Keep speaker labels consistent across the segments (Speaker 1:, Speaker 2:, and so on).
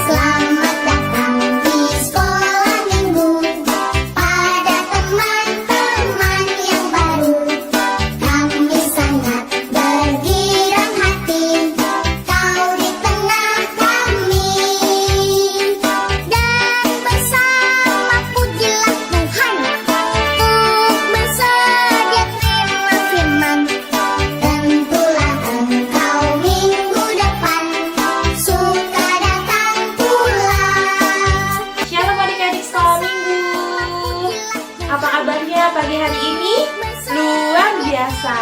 Speaker 1: Selamat datang di sekolah minggu pada teman-teman yang baru. Kami sangat bergirang hati kau di tengah kami. Dan bersama pujilah Tuhan untuk bersediakan firman. Tentulah engkau minggu depan suka datang pula.
Speaker 2: Shalom adik-adik sekolah minggu. Apa kabarnya pagi hari ini? Luar biasa.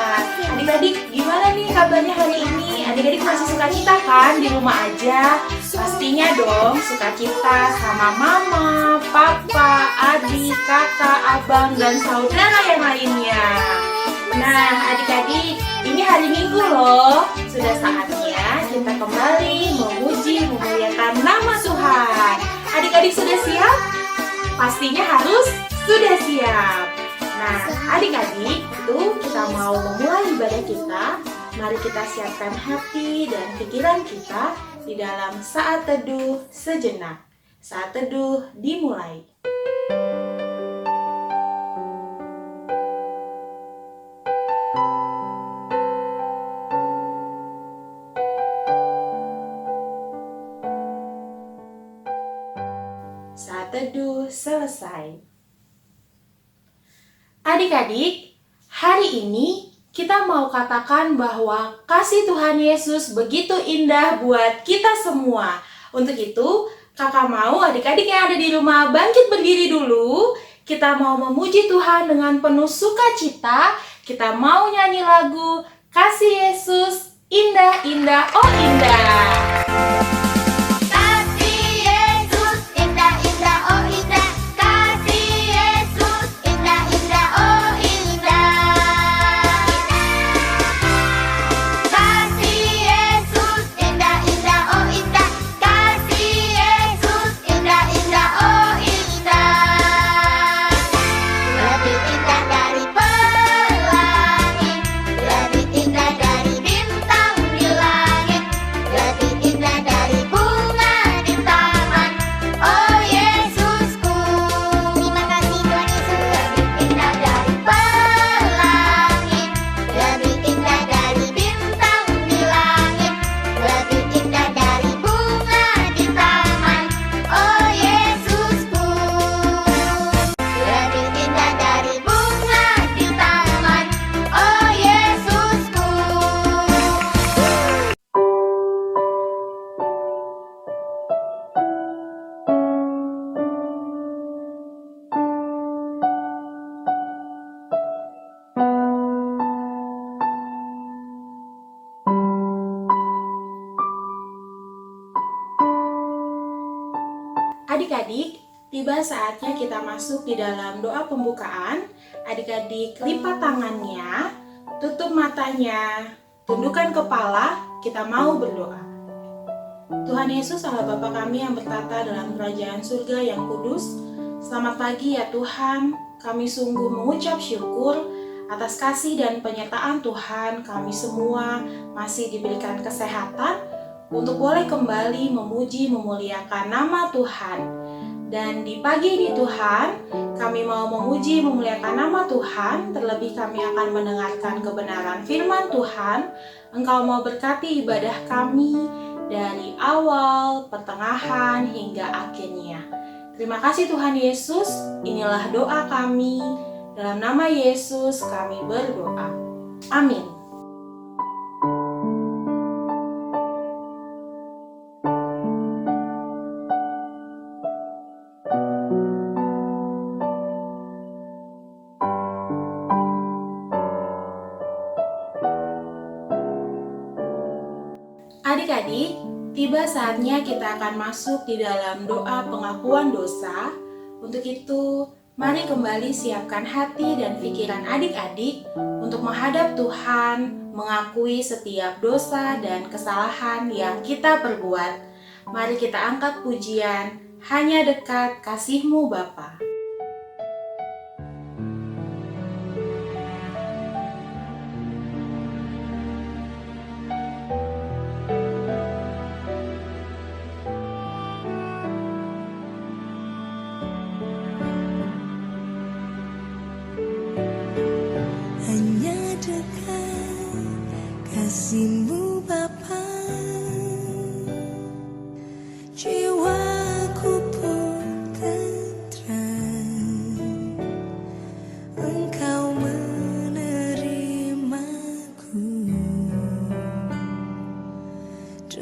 Speaker 2: Adik-adik gimana nih kabarnya hari ini? Adik-adik masih sukacita kan di rumah aja? Pastinya dong sukacita sama mama, papa, adik, kakak, abang, dan saudara yang lainnya. Nah adik-adik, ini hari Minggu loh. Sudah saatnya kita kembali memuji, memuliakan nama Tuhan. Adik-adik sudah siap? Pastinya harus sudah siap. Nah, adik-adik, itu kita mau memulai ibadah kita. Mari kita siapkan hati dan pikiran kita di dalam saat teduh sejenak. Saat teduh dimulai. Saat teduh selesai. Adik-adik, hari ini kita mau katakan bahwa kasih Tuhan Yesus begitu indah buat kita semua. Untuk itu, kakak mau adik-adik yang ada di rumah bangkit berdiri dulu. Kita mau memuji Tuhan dengan penuh sukacita. Kita mau nyanyi lagu Kasih Yesus Indah Indah Oh Indah.
Speaker 1: Kasih Yesus indah indah oh indah. Kasih Yesus indah indah oh indah. Kasih Yesus indah indah oh indah. Kasih Yesus indah indah oh indah. Lebih indah dari pelangi, lebih indah dari bintang di langit, lebih indah dari bunga di taman. Oh Yesusku, terima kasih Tuhan Yesus. Lebih indah dari pelangi, lebih indah dari bintang di langit, lebih indah dari bunga di taman. Oh Yesusku, lebih indah dari bunga di taman. Oh Yesusku.
Speaker 2: Adik-adik, tiba saatnya kita masuk di dalam doa pembukaan. Adik-adik lipat tangannya, tutup matanya, tundukkan kepala, kita mau berdoa. Tuhan Yesus Allah Bapa kami yang bertata dalam kerajaan surga yang kudus. Selamat pagi ya Tuhan, kami sungguh mengucap syukur atas kasih dan penyertaan Tuhan. Kami semua masih diberikan kesehatan untuk boleh kembali memuji memuliakan nama Tuhan. Dan di pagi ini Tuhan, kami mau memuji memuliakan nama Tuhan. Terlebih kami akan mendengarkan kebenaran firman Tuhan. Engkau mau berkati ibadah kami dari awal, pertengahan, hingga akhirnya. Terima kasih Tuhan Yesus, inilah doa kami. Dalam nama Yesus kami berdoa. Amin. Adik-adik, tiba saatnya kita akan masuk di dalam doa pengakuan dosa. Untuk itu, mari kembali siapkan hati dan pikiran adik-adik untuk menghadap Tuhan, mengakui setiap dosa dan kesalahan yang kita perbuat. Mari kita angkat pujian, hanya dekat kasih-Mu Bapa.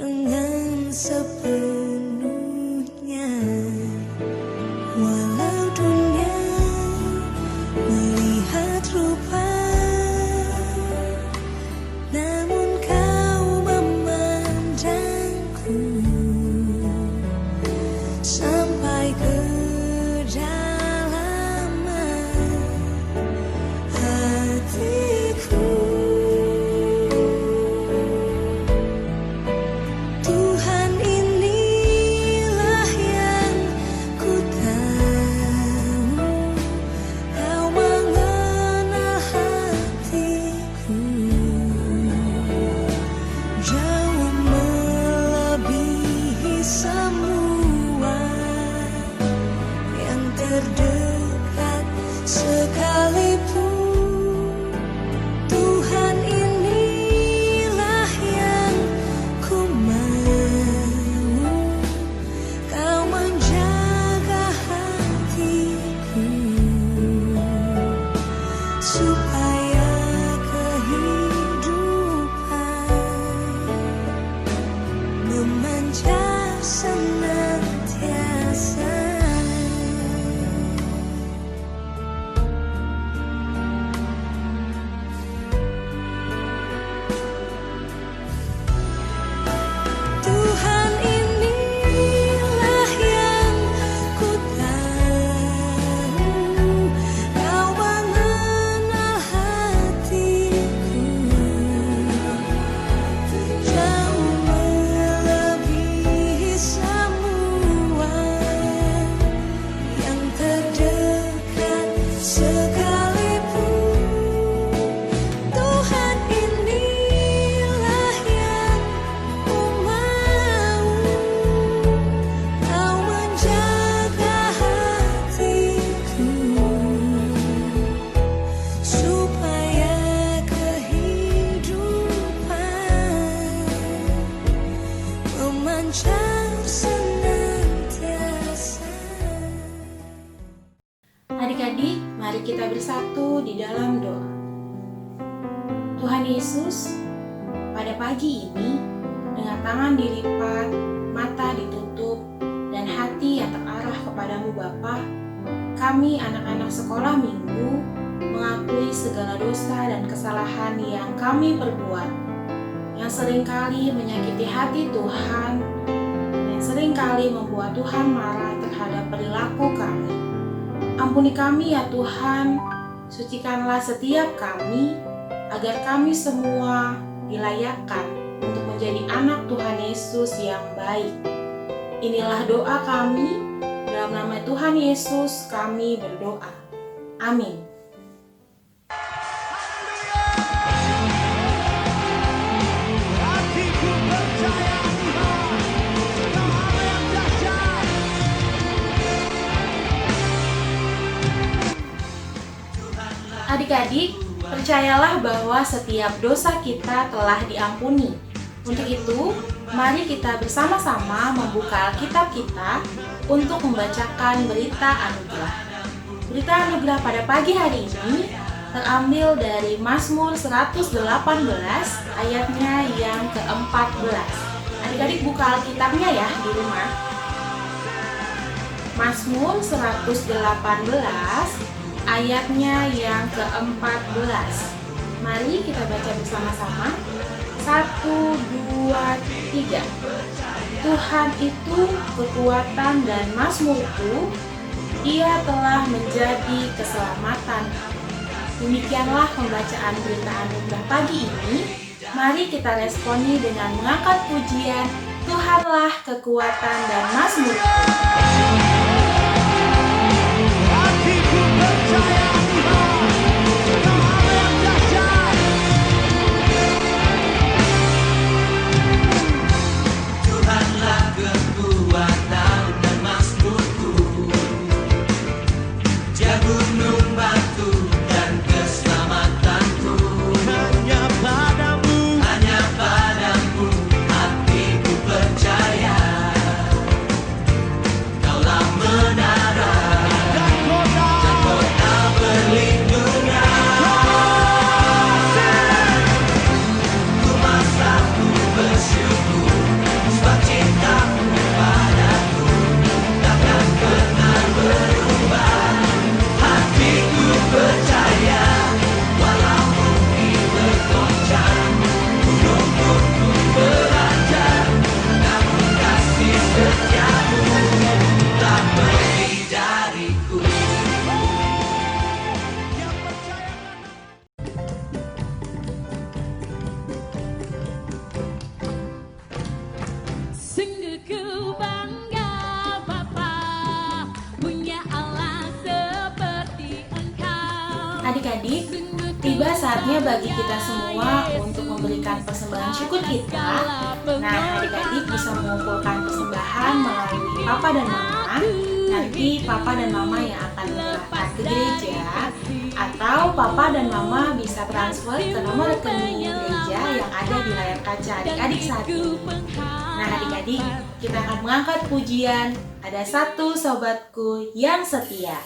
Speaker 3: dengan sepenuhnya. Walau dunia melihat rupa, namun kau memandangku sampai ke dalaman hatiku. Tuhan, inilah yang ku tahu, kau mengenal hatiku jauh melebihi semua yang terdekat sekalipun. Tuhan, inilah yang ku mau, kau menjaga hatiku supaya kehidupan memancar senantiasa. Tuhan, inilah yang ku tahu, kau mengenal hatiku jauh melebihi semua yang terdekat sekalipun. Tuhan, inilah yang ku mau, kau menjaga hatiku supaya kehidupan memancar senantiasa.
Speaker 2: Adik-adik, mari kita bersatu di dalam doa. Tuhan Yesus, pada pagi ini, dengan tangan dilipat, mata ditutup, dan hati yang terarah kepadamu Bapa, kami anak-anak sekolah minggu mengakui segala dosa dan kesalahan yang kami perbuat, yang seringkali menyakiti hati Tuhan, dan yang seringkali membuat Tuhan marah terhadap perilaku kami. Ampuni kami ya Tuhan, sucikanlah setiap kami, agar kami semua dilayakkan untuk menjadi anak Tuhan Yesus yang baik. Inilah doa kami, dalam nama Tuhan Yesus kami berdoa. Amin.
Speaker 4: Hatiku percaya Tuhan, Kau Allah yang dahsyat.
Speaker 2: Adik-adik, percayalah bahwa setiap dosa kita telah diampuni. Untuk itu, mari kita bersama-sama membuka Alkitab kita untuk membacakan berita anugerah. Berita anugerah pada pagi hari ini terambil dari Mazmur 118 ayatnya yang ke-14. Adik-adik buka Alkitabnya ya di rumah. Mazmur 118 ayatnya yang ke-14. Mari kita baca bersama-sama. 1, 2, 3. Tuhan itu kekuatan dan mazmurku, Ia telah menjadi keselamatan. Demikianlah pembacaan berita anugerah pagi ini. Mari kita responi dengan mengangkat pujian, Tuhanlah kekuatan dan mazmurku.
Speaker 4: Hatiku percaya Tuhan, Kau Allah yang dahsyat.
Speaker 5: Tuhanlah kekuatan dan mazmurku, Dia gunung batu dan keselamatanku.
Speaker 4: Hanya padamu
Speaker 5: Hatiku percaya, Kaulah
Speaker 3: Sungguh ku bangga Bapa punya Allah seperti Engkau.
Speaker 2: Adik-adik, tiba saatnya bagi kita semua untuk memberikan persembahan syukur kita. Nah, adik-adik bisa mengumpulkan persembahan melalui Papa dan Mama. Nanti Papa dan Mama yang akan menyerahkan ke gereja, atau Papa dan Mama bisa transfer ke nomor rekening gereja yang ada di layar kaca adik-adik saat ini. Nah, adik-adik, kita akan mengangkat pujian Ada Satu Sobatku Yang Setia.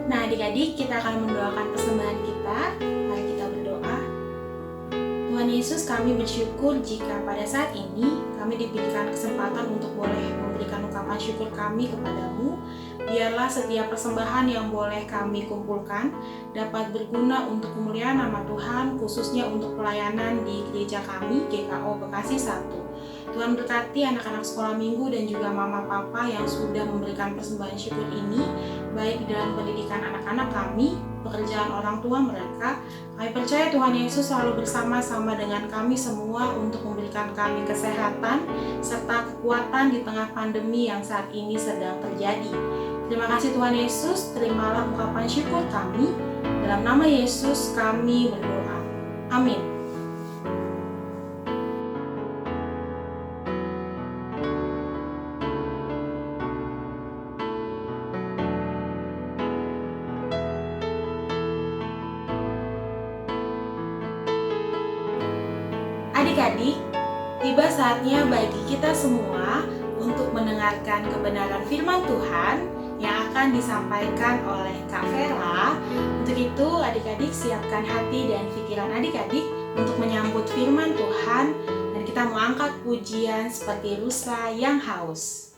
Speaker 2: Nah, adik-adik, kita akan mendoakan persembahan kita. Mari kita berdoa. Tuhan Yesus, kami bersyukur jika pada saat ini kami diberikan kesempatan untuk boleh memberikan ungkapan syukur kami kepadamu. Biarlah setiap persembahan yang boleh kami kumpulkan dapat berguna untuk kemuliaan nama Tuhan, khususnya untuk pelayanan di gereja kami, GKO Bekasi 1. Tuhan berkati anak-anak sekolah minggu dan juga mama papa yang sudah memberikan persembahan syukur ini, baik di dalam pendidikan anak-anak kami, pekerjaan orang tua mereka. Kami percaya Tuhan Yesus selalu bersama-sama dengan kami semua untuk memberikan kami kesehatan serta kekuatan di tengah pandemi yang saat ini sedang terjadi. Terima kasih Tuhan Yesus, terimalah ungkapan syukur kami. Dalam nama Yesus kami berdoa. Amin. Adik-adik, tiba saatnya bagi kita semua untuk mendengarkan kebenaran firman Tuhan yang akan disampaikan oleh Kak Vera. Untuk itu, adik-adik siapkan hati dan pikiran adik-adik untuk menyambut firman Tuhan, dan kita mau angkat pujian seperti rusa yang haus.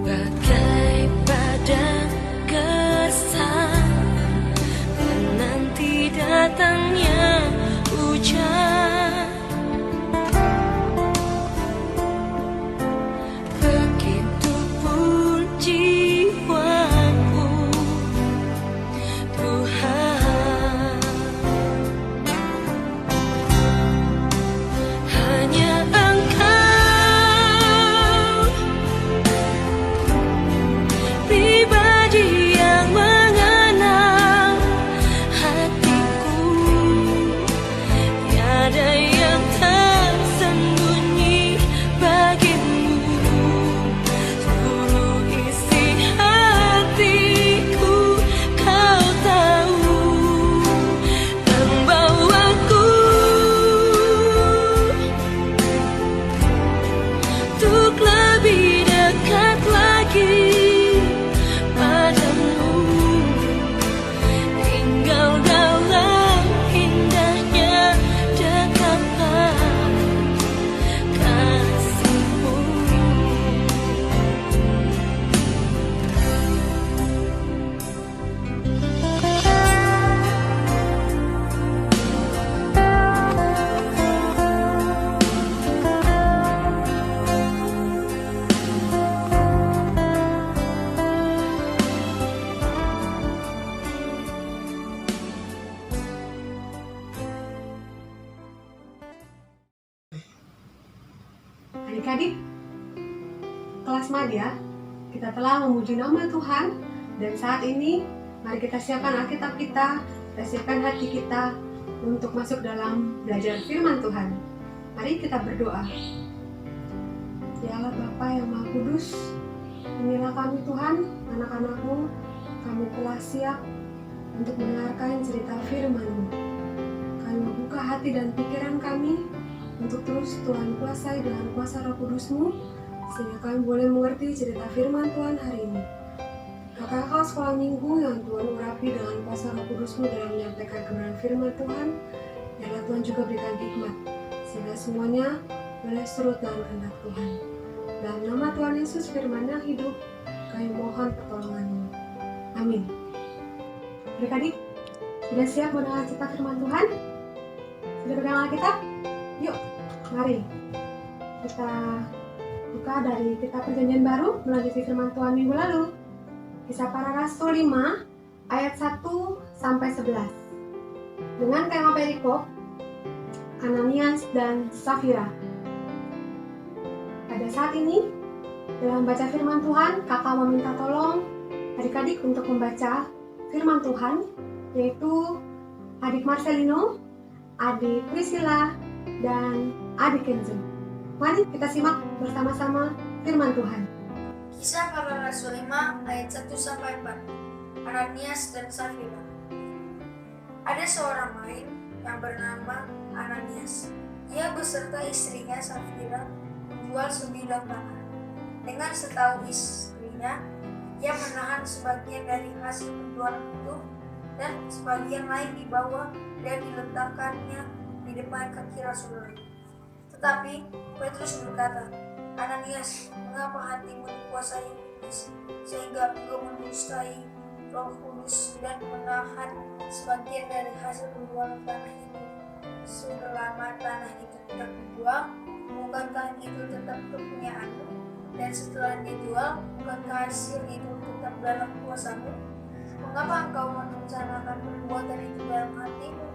Speaker 3: Bagai padang
Speaker 6: kelas madya, kita telah memuji nama Tuhan. Dan saat ini, mari kita siapkan Alkitab kita siapkan hati kita untuk masuk dalam belajar firman Tuhan. Mari kita berdoa. Ya Allah Bapa yang Maha Kudus, inilah kami Tuhan, anak-anak-Mu, kami telah siap untuk mendengarkan cerita firman-Mu. Kami membuka hati dan pikiran kami untuk terus Tuhan kuasai dengan kuasa Roh Kudus-Mu, sehingga kami boleh mengerti cerita firman Tuhan hari ini. Kakak-kakak sekolah minggu yang Tuhan urapi dengan kuasa Roh Kudus-Mu dalam menyampaikan kebenaran firman Tuhan, biarlah Tuhan juga berikan hikmat, sehingga semuanya boleh surut dalam kehendak Tuhan. Dalam nama Tuhan Yesus firman yang hidup, kami mohon pertolongan-Mu. Amin. Adik-adik, sudah siap mendengar cerita firman Tuhan? Sudah pegang Alkitab? Yuk, mari kita buka dari kitab Perjanjian Baru melanjutkan firman Tuhan minggu lalu. Kisah Para Rasul 5 ayat 1 sampai 11. Dengan tema perikop Ananias dan Safira. Pada saat ini, dalam baca firman Tuhan, kakak meminta tolong adik-adik untuk membaca firman Tuhan, yaitu adik Marcelino, adik Priscilla, dan adik Kenzo. Mari kita simak bersama-sama firman Tuhan.
Speaker 7: Kisah Para Rasul 5 ayat 1-4. Ananias dan Safira. Ada seorang lain yang bernama Ananias. Ia beserta istrinya Safira menjual sebidang tanah. Dengan setahu istrinya, ia menahan sebagian dari hasil penjualan itu dan sebagian lain dibawa dan diletakkannya di depan kaki Rasulullah. Tetapi Petrus berkata, Ananias, mengapa hatimu dikuasai iblis sehingga engkau mendustai Roh Kudus dan menahan sebagian dari hasil penjualan tanah itu? Selama tanah itu tidak dijual, bukankah itu tetap kepunyaanmu? Dan setelah dijual, bukankah hasil itu tetap dalam kuasamu? Mengapa engkau merencanakan perbuatan itu dalam hatimu?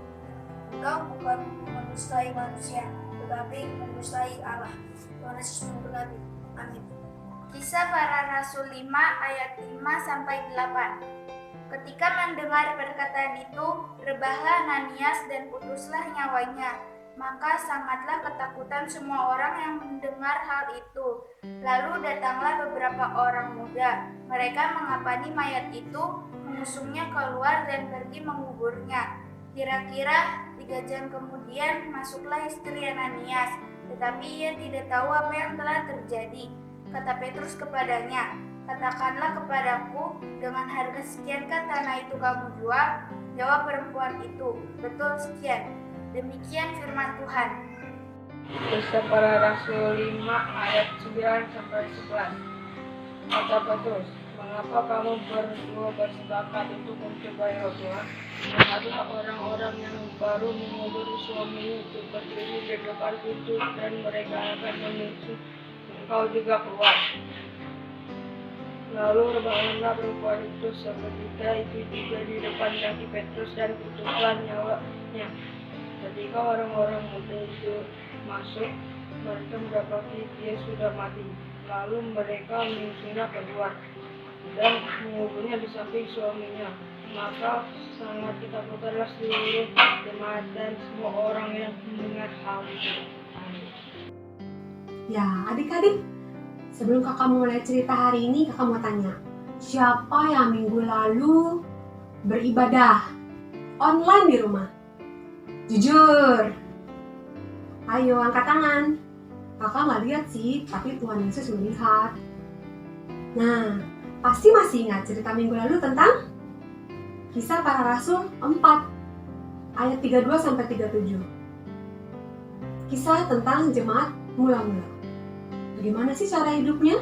Speaker 7: Engkau bukan mendustai manusia, tetapi mendustai Allah. Tuhan Yesus memberkati. Amin.
Speaker 1: Kisah Para Rasul 5 ayat 5-8. Ketika mendengar perkataan itu, rebahlah Ananias dan putuslah nyawanya. Maka sangatlah ketakutan semua orang yang mendengar hal itu. Lalu datanglah beberapa orang muda. Mereka mengapani mayat itu, mengusungnya keluar dan pergi menguburnya. Kira-kira 3 jam kemudian masuklah istri Ananias, tetapi ia tidak tahu apa yang telah terjadi. Kata Petrus kepadanya, katakanlah kepadaku, dengan harga sekiankah tanah itu kamu jual? Jawab perempuan itu, betul sekian. Demikian firman Tuhan.
Speaker 8: Kisah Para Rasul 5 ayat 9-11. Kata Petrus, mengapa kamu berdua bersepakat untuk mencobai Rasulullah? Lihatlah orang-orang yang baru mengubur suaminya itu berdiri di depan pintu dan mereka akan menuntut engkau juga keluar. Lalu rebahlah perempuan itu seketika itu juga di depan kaki Petrus dan putuslah nyawanya. Ketika orang-orang muda itu masuk, mereka mendapati dia sudah mati. Lalu mereka mengusungnya keluar dan menguburnya di samping suaminya. Maka sangat ketakutanlah seluruh jemaat dan semua orang yang mendengar hal itu.
Speaker 6: Ya, adik-adik, sebelum kakak mulai cerita hari ini, kakak mau tanya, siapa yang minggu lalu beribadah online di rumah? Jujur. Ayo, angkat tangan. Kakak nggak lihat sih, tapi Tuhan Yesus melihat. Nah, pasti masih ingat cerita minggu lalu tentang Kisah Para Rasul 4 ayat 32-37. Kisah tentang jemaat mula-mula. Bagaimana sih cara hidupnya?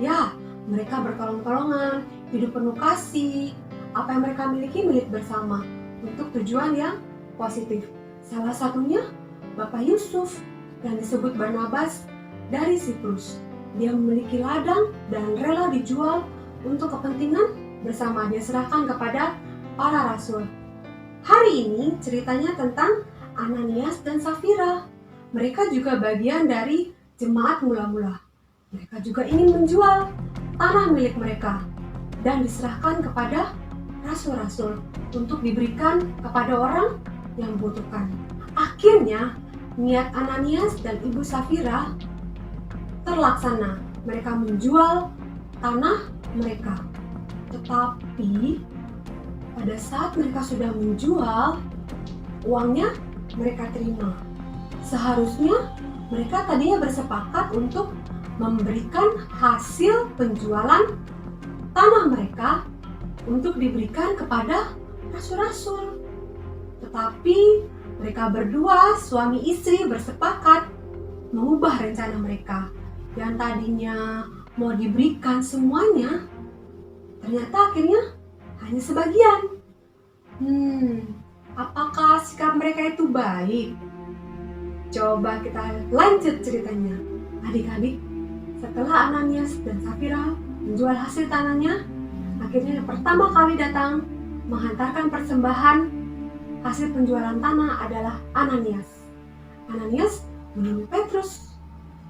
Speaker 6: Ya, mereka bertolong-tolongan, hidup penuh kasih. Apa yang mereka miliki milik bersama untuk tujuan yang positif. Salah satunya Bapak Yusuf yang disebut Barnabas dari Siprus. Dia memiliki ladang dan rela dijual untuk kepentingan bersama. Dia serahkan kepada para rasul. Hari ini ceritanya tentang Ananias dan Safira. Mereka juga bagian dari jemaat mula-mula. mereka juga ingin menjual tanah milik mereka dan diserahkan kepada rasul-rasul untuk diberikan kepada orang yang membutuhkan. Akhirnya, niat Ananias dan Ibu Safira terlaksana. Mereka menjual tanah mereka. Tetapi, pada saat mereka sudah menjual, uangnya mereka terima. Seharusnya mereka tadinya bersepakat untuk memberikan hasil penjualan tanah mereka untuk diberikan kepada rasul-rasul. Tetapi mereka berdua, suami istri, bersepakat mengubah rencana mereka. Yang tadinya mau diberikan semuanya, ternyata akhirnya hanya sebagian. Apakah sikap mereka itu baik? Coba kita lanjut ceritanya. Adik-adik, setelah Ananias dan Safira menjual hasil tanahnya, akhirnya yang pertama kali datang menghantarkan persembahan hasil penjualan tanah adalah Ananias. Ananias menemui Petrus.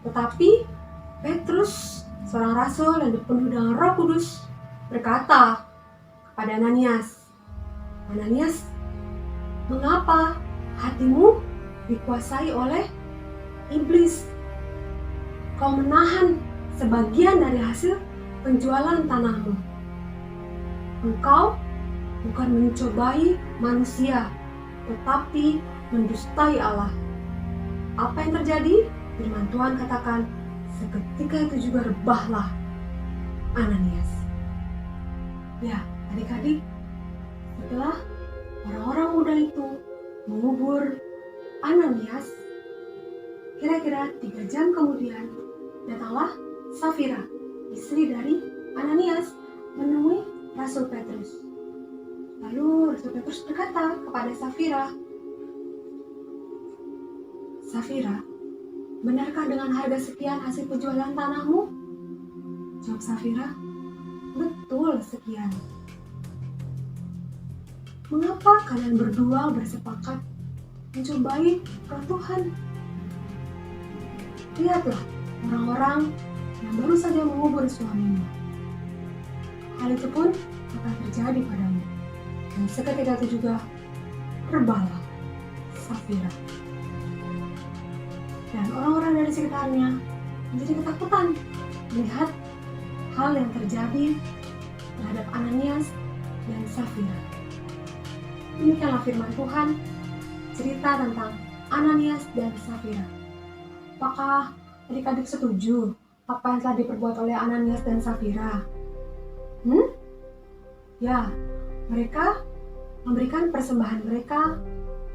Speaker 6: Tetapi Petrus, seorang rasul yang dipenuhi dengan Roh Kudus, berkata kepada Ananias, "Ananias, mengapa hatimu dikuasai oleh iblis? Kau menahan sebagian dari hasil penjualan tanahmu. Engkau bukan mencobai manusia, tetapi mendustai Allah." Apa yang terjadi? Firman Tuhan katakan, seketika itu juga rebahlah Ananias. Ya, adik-adik, setelah orang-orang muda itu mengubur Ananias, kira-kira 3 jam kemudian datanglah Safira, istri dari Ananias, menemui Rasul Petrus. Lalu Rasul Petrus berkata kepada Safira, "Safira, benarkah dengan harga sekian hasil penjualan tanahmu?" Jawab Safira, "Betul, sekian." "Mengapa kalian berdua bersepakat mencobai Roh Tuhan? Lihatlah orang-orang yang baru saja mengubur suamimu. Hal itu pun akan terjadi padamu." Dan seketika itu juga rebahlah Safira. Dan orang-orang dari sekitarnya menjadi ketakutan melihat hal yang terjadi terhadap Ananias dan Safira. Demikianlah firman Tuhan, cerita tentang Ananias dan Safira. Apakah adik-adik setuju apa yang telah diperbuat oleh Ananias dan Safira? Ya, mereka memberikan persembahan mereka,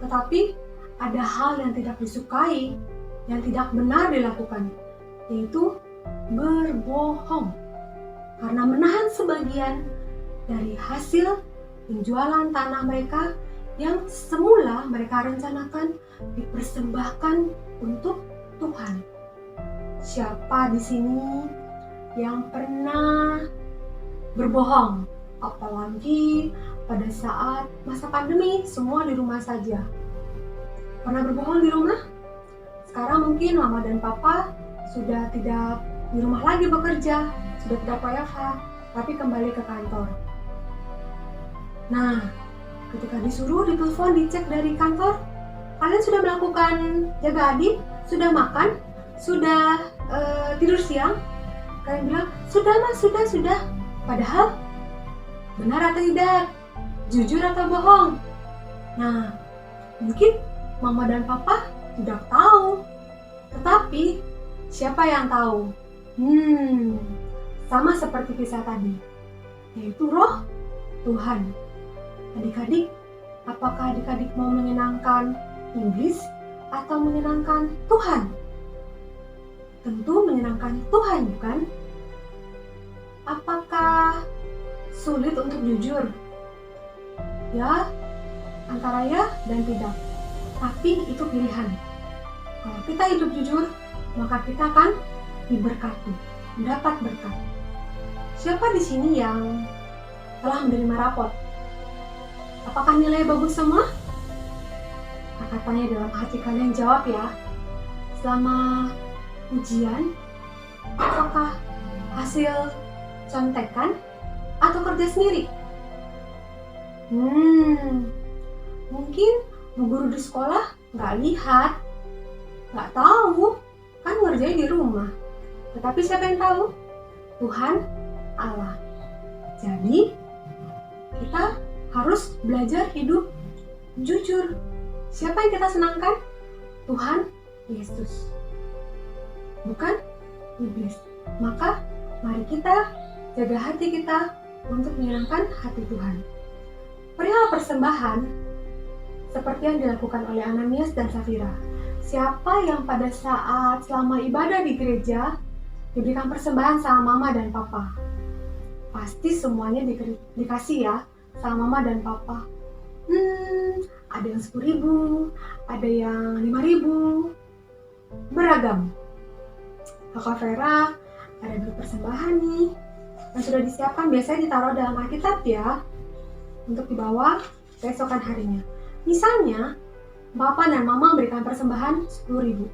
Speaker 6: tetapi ada hal yang tidak disukai, yang tidak benar dilakukan, yaitu berbohong. Karena menahan sebagian dari hasil penjualan tanah mereka yang semula mereka rencanakan dipersembahkan untuk Tuhan. Siapa di sini yang pernah berbohong? Apalagi pada saat masa pandemi, semua di rumah saja. Pernah berbohong di rumah? Sekarang mungkin mama dan papa sudah tidak di rumah lagi bekerja, sudah tidak WFH, tapi kembali ke kantor. Nah, ketika disuruh ditelepon, dicek dari kantor, kalian sudah melakukan jaga adik, sudah makan, sudah tidur siang? Kalian bilang, sudah mas, sudah. Padahal, benar atau tidak? Jujur atau bohong? Nah, mungkin mama dan papa tidak tahu. Tetapi, siapa yang tahu? Sama seperti kisah tadi, yaitu Roh Tuhan. Adik-adik, apakah adik-adik mau menyenangkan iblis atau menyenangkan Tuhan? Tentu menyenangkan Tuhan, bukan? Apakah sulit untuk jujur? Ya, antara ya dan tidak. Tapi itu pilihan. Kalau kita hidup jujur, maka kita akan diberkati, mendapat berkat. Siapa di sini yang telah menerima rapot? Apakah nilai bagus semua? Katanya dalam hati kalian jawab ya. Selama ujian, Apakah hasil contekan atau kerja sendiri? Mungkin bu guru di sekolah nggak lihat, nggak tahu, kan ngerjain di rumah. Tetapi siapa yang tahu? Tuhan Allah. Jadi kita harus belajar hidup jujur. Siapa yang kita senangkan? Tuhan Yesus, bukan iblis. Maka mari kita jaga hati kita untuk menyenangkan hati Tuhan. Perihal persembahan, seperti yang dilakukan oleh Ananias dan Safira. Siapa yang pada saat selama ibadah di gereja diberikan persembahan sama mama dan papa? Pasti semuanya dikasih ya sama mama dan papa. Ada yang 10.000, ada yang 5.000, beragam. Kakak Vera ada beli persembahan nih yang sudah disiapkan, biasanya ditaruh dalam Alkitab ya, untuk dibawa keesokan harinya. Misalnya, Bapak dan Mama memberikan persembahan 10.000.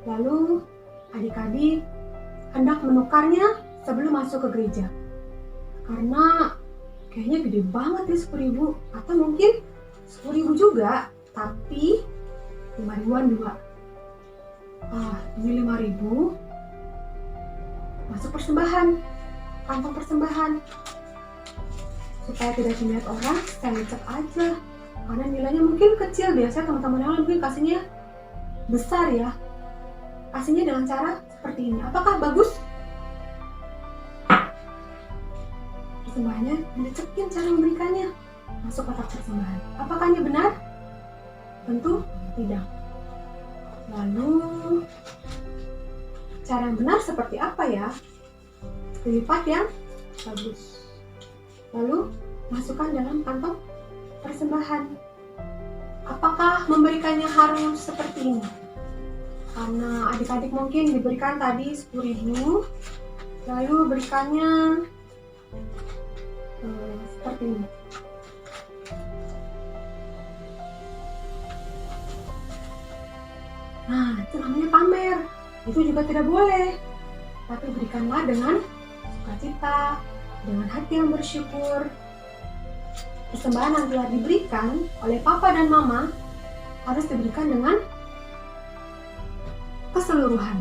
Speaker 6: Lalu, adik-adik hendak menukarnya sebelum masuk ke gereja. Karena kayaknya gede banget ya 10.000. Atau mungkin 10.000 juga, tapi 5.000-an dua. Ini 5.000 masuk persembahan, kantong persembahan. Supaya tidak dilihat orang, saya cek aja. Karena nilainya mungkin kecil, biasanya teman-teman yang lain mungkin kasihnya besar ya. Kasihnya dengan cara seperti ini. Apakah bagus? Persembahannya dicekin cara memberikannya. Masuk kotak persembahan. Apakah ini benar? Tentu tidak. Lalu, cara yang benar seperti apa ya? Lipat yang bagus. Lalu, masukkan dalam kantong persembahan. Apakah memberikannya harus seperti ini? Karena adik-adik mungkin diberikan tadi 10.000, lalu berikannya seperti ini. Nah, itu namanya pamer. Itu juga tidak boleh. Tapi berikanlah dengan sukacita, dengan hati yang bersyukur. Persembahan yang telah diberikan oleh papa dan mama harus diberikan dengan keseluruhan.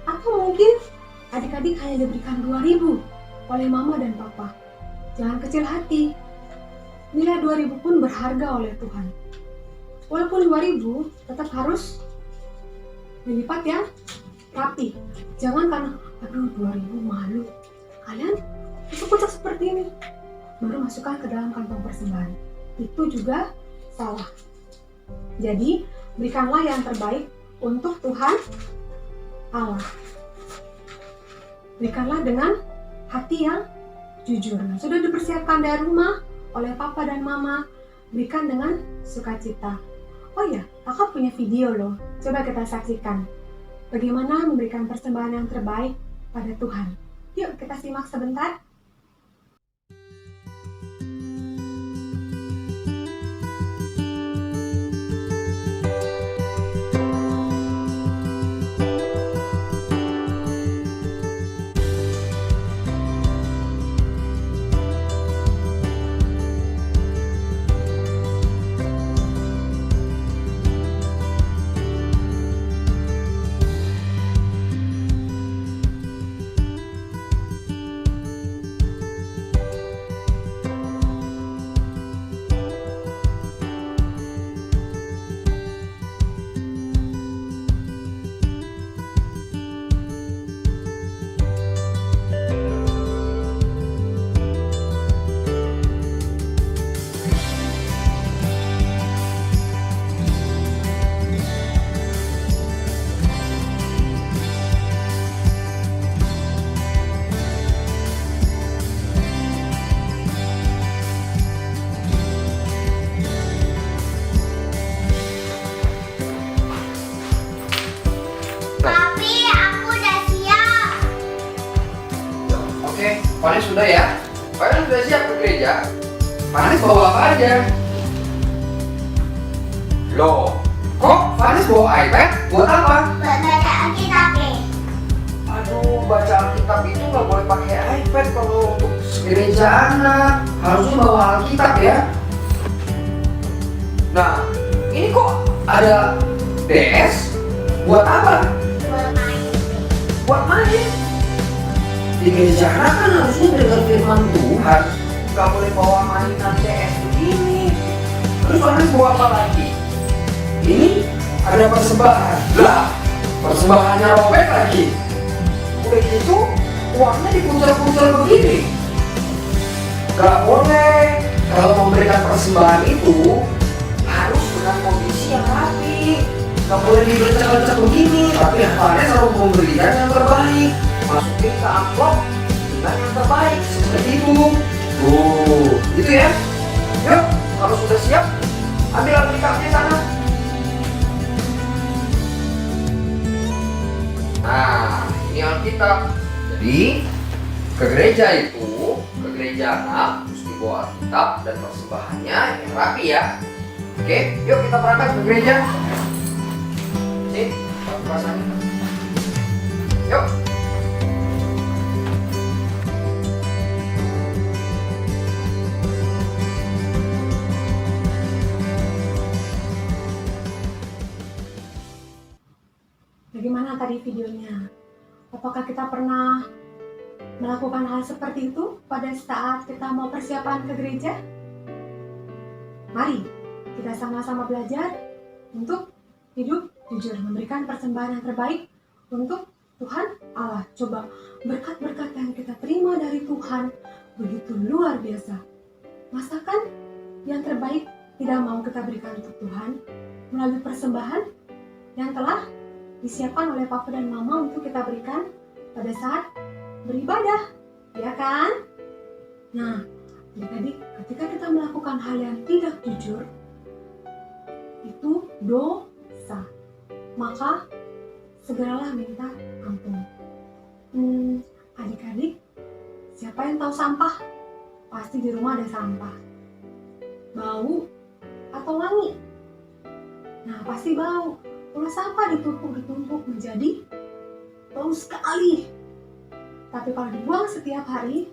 Speaker 6: Atau mungkin adik-adik hanya diberikan 2.000 oleh mama dan papa. Jangan kecil hati. Nilai 2.000 pun berharga oleh Tuhan. Walaupun 2.000 tetap harus dilipat ya rapi. Jangan karena aduh 2.000 malu. Kalian kucek-kucek seperti ini baru masukkan ke dalam kantong persembahan. Itu juga salah. Jadi berikanlah yang terbaik untuk Tuhan Allah. Berikanlah dengan hati yang jujur. Nah, sudah dipersiapkan dari rumah oleh papa dan mama, berikan dengan sukacita. Oh ya, kakak punya video loh. Coba kita saksikan bagaimana memberikan persembahan yang terbaik pada Tuhan. Yuk kita simak sebentar.
Speaker 9: Vanes sudah ya? Vanes sudah siap ke gereja? Vanes bawa apa aja? Loh, kok Vanes bawa iPad? Buat apa?
Speaker 1: Buat baca Alkitab.
Speaker 9: Aduh, baca Alkitab itu nggak boleh pakai iPad kalau untuk gereja anak. Harusnya bawa Alkitab ya. Nah, ini kok ada DS? Buat apa? Buat main. Di gereja anak kan harusnya dengar firman Tuhan. Nggak boleh bawa mainan DS begini. Terus anak bawa apa lagi? Ini ada persembahan. Lah, persembahannya robek lagi. Udah gitu, uangnya diputar-putar begini. Gak boleh. Kalau memberikan persembahan itu harus dengan kondisi yang rapi. Gak boleh dibercak-bercak begini. Tapi Anda selalu memberikan yang terbaik. Masukin ke amplop dengan yang terbaik. Seperti itu. Tuh, gitu ya. Yuk, kalau sudah siap, ambil Alkitabnya sana. Nah, ini Alkitab. Jadi, ke gereja anak mesti bawa Alkitab dan persembahannya yang rapi ya. Oke, yuk kita berangkat ke gereja. Sini, rasanya. Yuk.
Speaker 6: Bagaimana tadi videonya? Apakah kita pernah melakukan hal seperti itu pada saat kita mau persiapan ke gereja? Mari kita sama-sama belajar untuk hidup jujur, memberikan persembahan yang terbaik untuk Tuhan Allah. Coba berkat-berkat yang kita terima dari Tuhan begitu luar biasa. Masakan yang terbaik tidak mau kita berikan untuk Tuhan melalui persembahan yang telah disiapkan oleh Papa dan Mama untuk kita berikan pada saat beribadah, ya kan? Nah, jadi ketika kita melakukan hal yang tidak jujur, itu dosa. Maka segeralah minta ampun. Adik-adik, siapa yang tahu sampah? Pasti di rumah ada sampah. Bau atau wangi? Nah, pasti bau. Kalau sampah ditumpuk menjadi bau sekali. Tapi kalau dibuang setiap hari,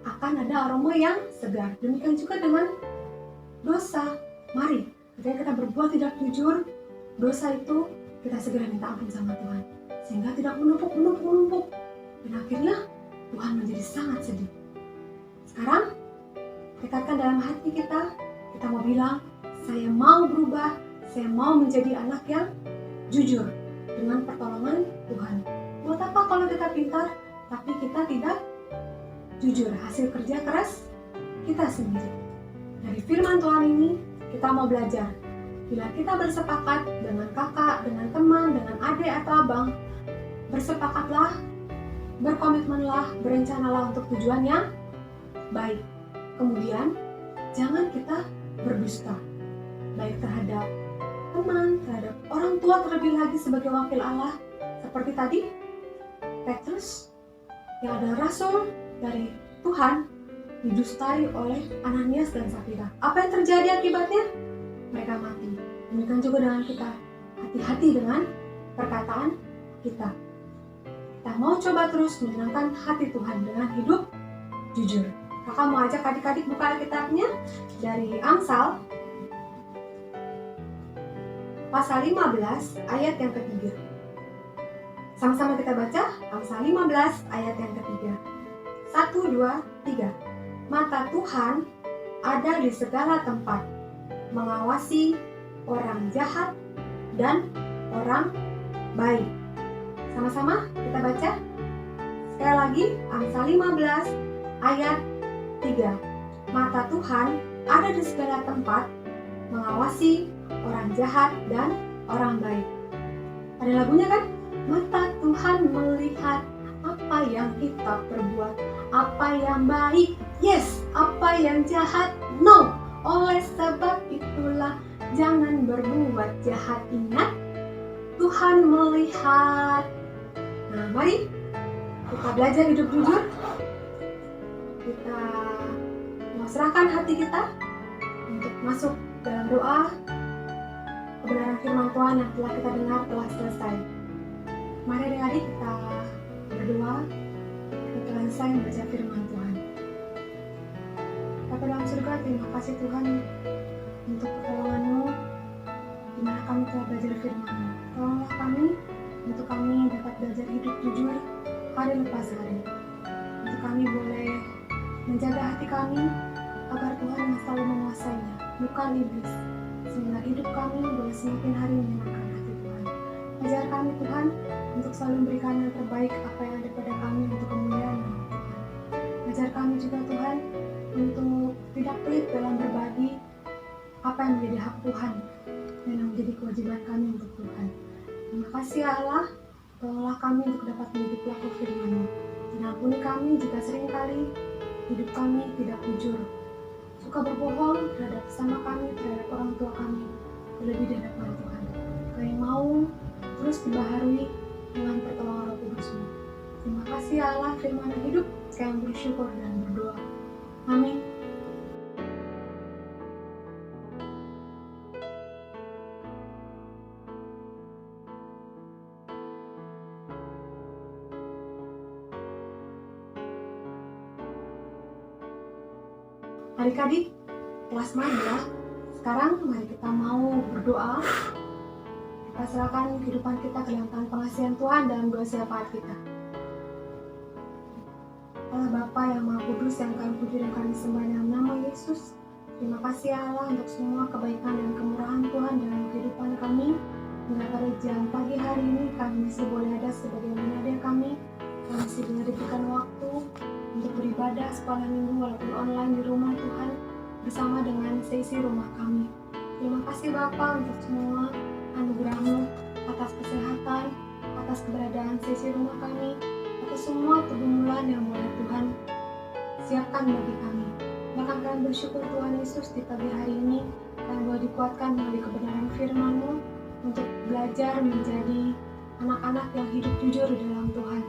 Speaker 6: akan ada aroma yang segar. Demikian juga dengan dosa. Mari, ketika kita berbuat tidak jujur, dosa itu kita segera minta ampun sama Tuhan. Sehingga tidak menumpuk. Dan akhirnya Tuhan menjadi sangat sedih. Sekarang, tekadkan dalam hati kita mau bilang, saya mau berubah. Saya mau menjadi anak yang jujur dengan pertolongan Tuhan. Buat apa kalau kita pintar, tapi kita tidak jujur? Hasil kerja keras kita sendiri. Dari firman Tuhan ini, kita mau belajar. Bila kita bersepakat dengan kakak, dengan teman, dengan adik atau abang, bersepakatlah, berkomitmenlah, berencanalah untuk tujuan yang baik. Kemudian, jangan kita berdusta, baik terhadap teman, terhadap orang tua, terlebih lagi sebagai wakil Allah. Seperti tadi, Petrus yang adalah rasul dari Tuhan didustai oleh Ananias dan Safira. Apa yang terjadi akibatnya? Mereka mati. Demikian juga dengan kita. Hati-hati dengan perkataan kita. Kita mau coba terus menyenangkan hati Tuhan dengan hidup jujur. Kakak mau ajak adik-adik buka Alkitabnya dari Amsal pasal 15 ayat yang ketiga. Sama-sama kita baca Amsal 15 ayat yang ketiga. 1, 2, 3. Mata Tuhan ada di segala tempat, mengawasi orang jahat dan orang baik. Sama-sama kita baca. Sekali lagi Amsal 15 ayat 3. Mata Tuhan ada di segala tempat, mengawasi orang jahat dan orang baik. Ada lagunya kan? Mata Tuhan melihat apa yang kita perbuat, apa yang baik, yes, apa yang jahat, no. Oleh sebab itulah jangan berbuat jahat. Ingat, Tuhan melihat. Nah, mari kita belajar hidup jujur. Kita serahkan hati kita untuk masuk dalam doa. Kebenaran firman Tuhan yang telah kita dengar telah selesai. Mari adik-adik kita berdoa, kita telah selesai membaca firman Tuhan. Bapa dalam surga, terima kasih Tuhan untuk pertolongan-Mu di mana kami telah belajar firman-Mu. Tolonglah kami untuk kami dapat belajar hidup jujur hari lepas hari. Untuk kami boleh menjaga hati kami agar Tuhan yang selalu menguasainya, bukan iblis, sehingga hidup kami boleh semakin hari menyenangkan hati Tuhan. Ajar kami Tuhan untuk selalu memberikan yang terbaik apa yang ada pada kami untuk kemuliaan nama Tuhan. Ajar kami juga Tuhan untuk tidak pelit dalam berbagi apa yang menjadi hak Tuhan dan yang menjadi kewajiban kami untuk Tuhan. Terima kasih ya Allah, tolonglah kami untuk dapat menjadi pelaku firman-Mu. Dan ampuni kami jika seringkali hidup kami tidak jujur, suka berbohong terhadap sesama kami, terhadap orang tua kami, terlebih di hadapan Tuhan. Kami mau terus dibaharui dengan pertolongan Roh Kudus-Mu. Terima kasih ya Allah, firman yang hidup, kami bersyukur dan berdoa. Amin. Adik-adik, kelas Madia, sekarang mari kita mau berdoa. Kita serahkan kehidupan kita ke dalam tangan pengasihan Tuhan dalam doa syafaat kita. Allah Bapa yang Maha Kudus, yang kami puji dan kami sembah dalam nama Yesus. Terima kasih ya Allah untuk semua kebaikan dan kemurahan Tuhan dalam kehidupan kami. Hingga pada jam pagi hari ini kami masih boleh ada sebagaimana ada kami. Kami masih boleh diberikan waktu untuk beribadah sekolah minggu walaupun online di rumah Tuhan bersama dengan sesi rumah kami. Terima kasih Bapa untuk semua anugerah-Mu atas kesehatan, atas keberadaan sesi rumah kami, atas semua pergumulan yang boleh Tuhan siapkan bagi kami. Bahkan kami bersyukur Tuhan Yesus di pagi hari ini kami boleh dikuatkan melalui kebenaran firman-Mu untuk belajar menjadi anak-anak yang hidup jujur di dalam Tuhan.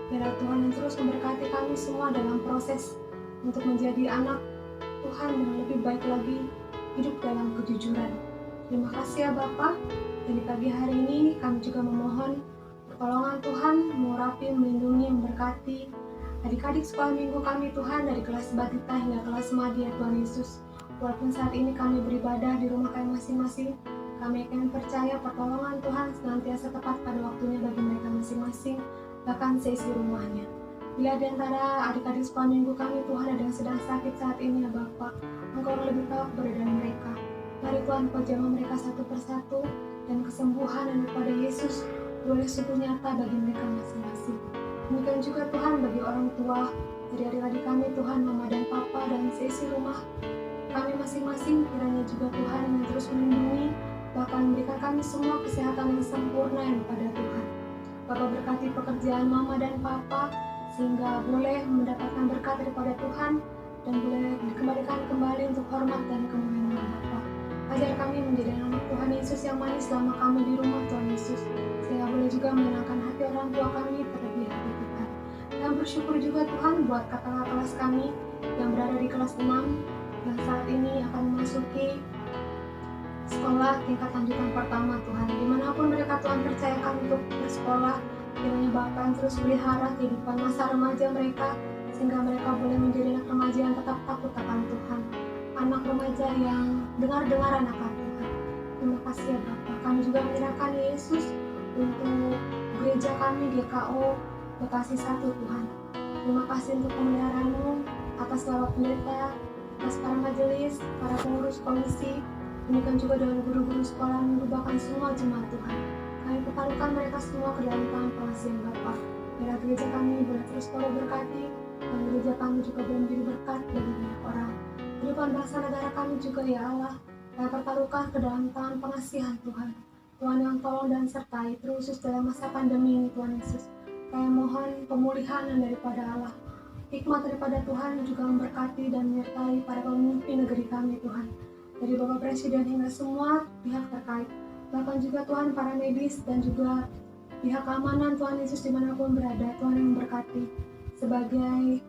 Speaker 6: Biarlah Tuhan yang terus memberkati kami semua dalam proses untuk menjadi anak Tuhan yang lebih baik lagi, hidup dalam kejujuran. Terima kasih ya Bapa. Dan di pagi hari ini kami juga memohon pertolongan Tuhan, mengurapi, melindungi, memberkati adik-adik sekolah minggu kami Tuhan dari kelas Batita hingga kelas Madia Tuhan Yesus. Walaupun saat ini kami beribadah di rumah kami masing-masing, kami akan percaya pertolongan Tuhan senantiasa tepat pada waktunya bagi mereka masing-masing, bahkan sesi rumahnya. Bila di antara adik-adik sekolah minggu kami Tuhan ada yang sedang sakit saat ini ya Bapa, Engkau lebih tahu keberadaan mereka. Mari Tuhan Kau jamah mereka satu persatu, dan kesembuhan yang daripada Yesus boleh sungguh nyata bagi mereka masing-masing. Demikian juga Tuhan bagi orang tua dari adik-adik kami Tuhan, Mama dan Papa dan sesi rumah kami masing-masing, kiranya juga Tuhan yang terus melindungi, bahkan memberikan kami semua kesehatan yang sempurna yang daripada Tuhan. Bapa berkati pekerjaan Mama dan Papa sehingga boleh mendapatkan berkat daripada Tuhan dan boleh dikembalikan kembali untuk hormat dan kemuliaan nama Bapa. Ajar kami menjadi anak Tuhan Yesus yang manis selama kami di rumah Tuhan Yesus, sehingga boleh juga menyenangkan hati orang tua kami terlebih hati Tuhan. Dan bersyukur juga Tuhan buat kakak kelas kami yang berada di kelas 6 yang saat ini akan memasuki sekolah tingkat lanjutan pertama Tuhan. Dimanapun mereka Tuhan percayakan untuk bersekolah, kiranya Bapa yang terus pelihara kehidupan masa remaja mereka, sehingga mereka boleh menjadi anak remaja yang tetap takut akan Tuhan, anak remaja yang dengar-dengar akan Tuhan. Terima kasih ya Bapa. Kami juga menyerahkan Yesus untuk gereja kami GKO Bekasi 1 Tuhan. Terima kasih untuk pemeliharaan-Mu atas lawat pendeta, atas para majelis, para pengurus komisi, demikian juga dengan guru-guru sekolah minggu, bahkan semua jemaat Tuhan. Kami pertaruhkan mereka semua ke dalam tangan pengasihan Bapa. Biar gereja kami boleh terus Kau berkati, dan gereja kami juga boleh menjadi berkat bagi banyak orang. Kehidupan bangsa negara kami juga ya Allah, kami pertaruhkan ke dalam tangan pengasihan Tuhan. Tuhan yang tolong dan sertai, terkhusus dalam masa pandemi ini Tuhan Yesus. Kami mohon pemulihan yang daripada Allah. Hikmat daripada Tuhan juga memberkati dan menyertai para pemimpin negeri kami Tuhan. Dari Bapak Presiden hingga semua pihak terkait. Bahkan juga Tuhan para medis dan juga pihak keamanan Tuhan Yesus dimanapun berada, Tuhan yang memberkati. Sebagai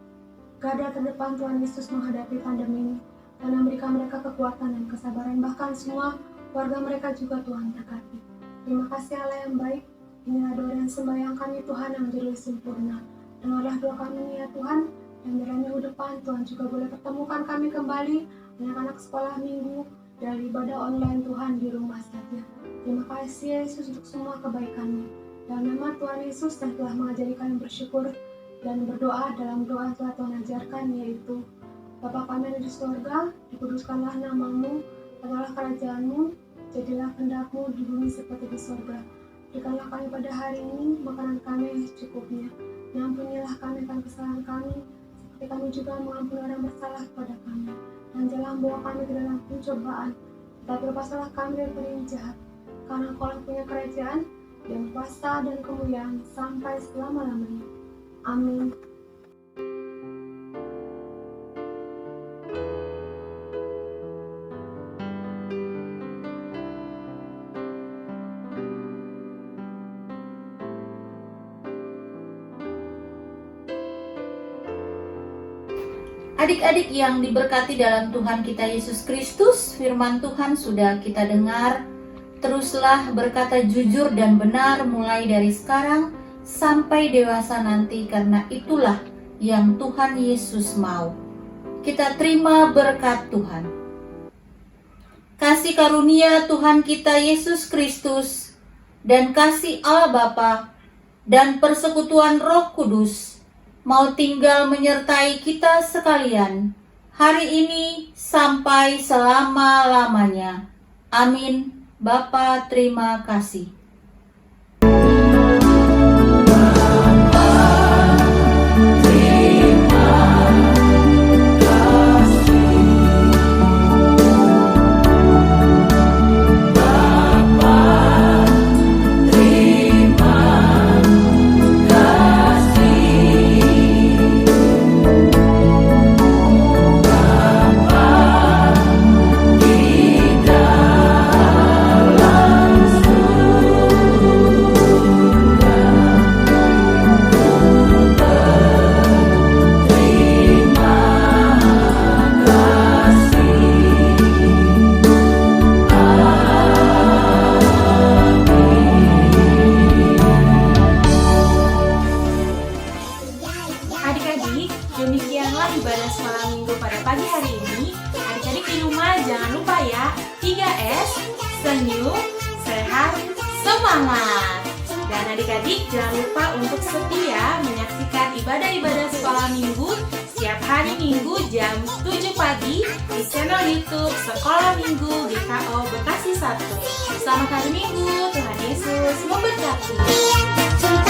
Speaker 6: garda terdepan Tuhan Yesus menghadapi pandemi ini. Dan memberikan mereka kekuatan dan kesabaran. Bahkan semua warga mereka juga Tuhan berkati. Terima kasih Allah yang baik. Inilah doa dan sembahyang kami Tuhan yang menjadi sempurna. Dengarlah doa kami ya Tuhan, dan dalam minggu depan Tuhan juga boleh pertemukan kami kembali anak-anak sekolah minggu dari ibadah online Tuhan di rumah saja. Terima kasih Yesus untuk semua kebaikan-Mu. Dalam nama Tuhan Yesus yang telah mengajari kami bersyukur dan berdoa dalam doa yang telah Tuhan ajarkan, yaitu Bapa kami yang ada di surga, dikuduskanlah nama-Mu, datanglah kerajaan-Mu, jadilah kehendak-Mu di bumi seperti di surga. Berikanlah kami pada hari ini makanan kami yang secukupnya. Ampunilah kami akan kesalahan kami, seperti kami juga mengampuni orang bersalah kepada kami. Dan jangan bawa kami ke dalam pencobaan, tetapi lepaskanlah kami dari yang jahat. Karena Engkau punya kerajaan, dan kuasa dan kemuliaan sampai selama-lamanya. Amin.
Speaker 10: Adik-adik yang diberkati dalam Tuhan kita Yesus Kristus, firman Tuhan sudah kita dengar. Teruslah berkata jujur dan benar mulai dari sekarang sampai dewasa nanti, karena itulah yang Tuhan Yesus mau. Kita terima berkat Tuhan. Kasih karunia Tuhan kita Yesus Kristus dan kasih Allah Bapa dan persekutuan Roh Kudus mau tinggal menyertai kita sekalian hari ini sampai selama-lamanya. Amin. Bapa, terima kasih.
Speaker 2: Adik-adik, demikianlah ibadah sekolah minggu pada pagi hari ini. Adik-adik di rumah jangan lupa ya, 3S, senyum, sehat, semangat. Dan adik-adik jangan lupa untuk setia menyaksikan ibadah-ibadah sekolah minggu setiap hari Minggu jam 7 pagi di channel YouTube Sekolah Minggu GKO Bekasi 1. Selamat hari Minggu, Tuhan Yesus memberkati.